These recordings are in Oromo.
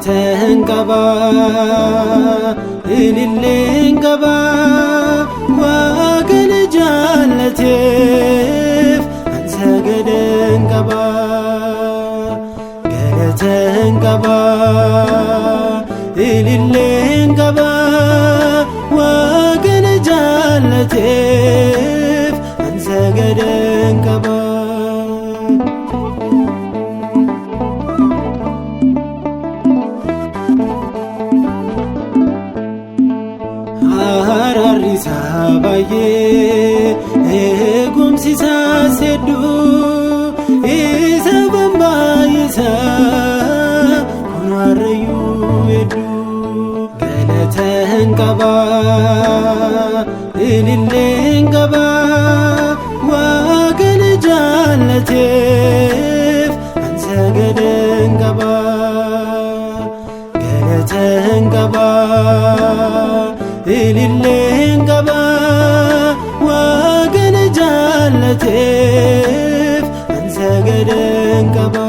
galatan qaba ililleen qaba waaqan jaallateef an sagadan qaba galatan qaba ililleen qaba waaqan jaallateef an sagadan qaba Ararisa baye egumsisa seddu isa bambayisa kunarayu edu galatan qaba ililleen qaba waaqan jaallateef an sagadan qaba galatan qaba ililleen qaba waaqan jaallateef an sagadan qaba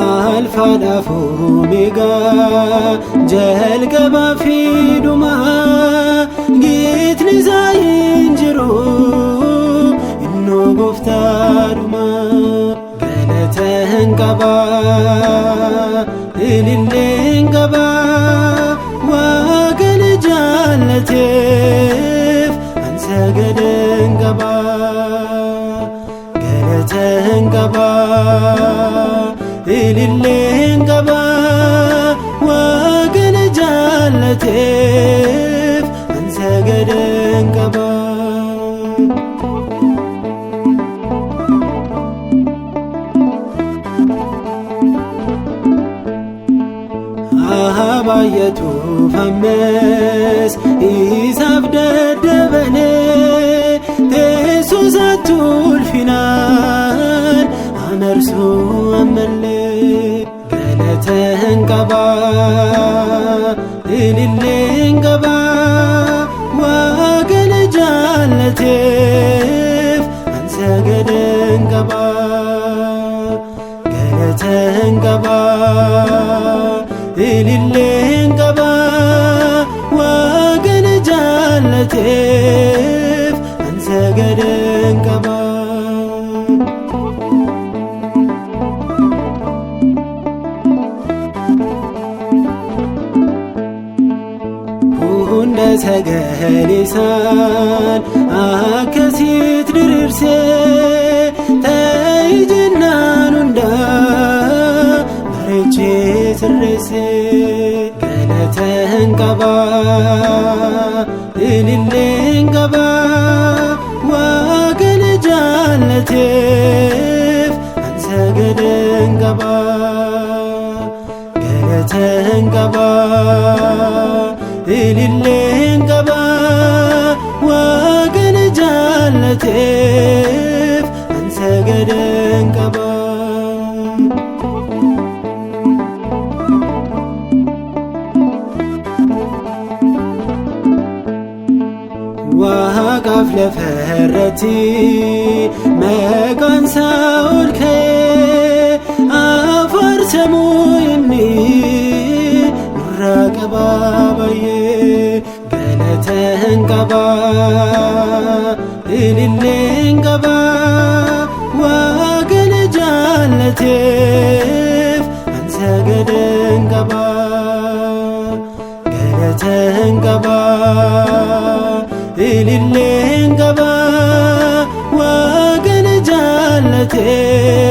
alfaadhaaf omeegaa jalqabaa fi dhumaa geetni isaa hin jiru innoo gooftaadhuma galatan qaba ililleen qaba waaqan jaallateef an sagadan qaba galatan qaba ililleen qaba waaqan jaallateef an sagadan qaba baay'atu fammes isaaf daddabane teessoo isaatti ulfinaan amarsuu ammallee galatan qaba ililleen qaba waaqan jaallateef an sagadan qaba galatan qaba ililleen qaba waaqan jaallateef an sagadan qaba hunda sagaleesaan akkasiit diriirsee ta'e jennaan hundaa bareechee sirreessee galatan qaba ililleen qaba waaqan jaallateef an sagadan qaba galatan qaba ililleen qaba waaqan jaallateef an sagadan qaba waaqaaf lafarratti maqaan isaa ol ka'ee afaarsamuu inni nurraa qaba baay'ee galatan qaba ililleen qaba waaqan jaallateef an sagadan qaba galatan qaba ililleen qaba waaqan jaallateef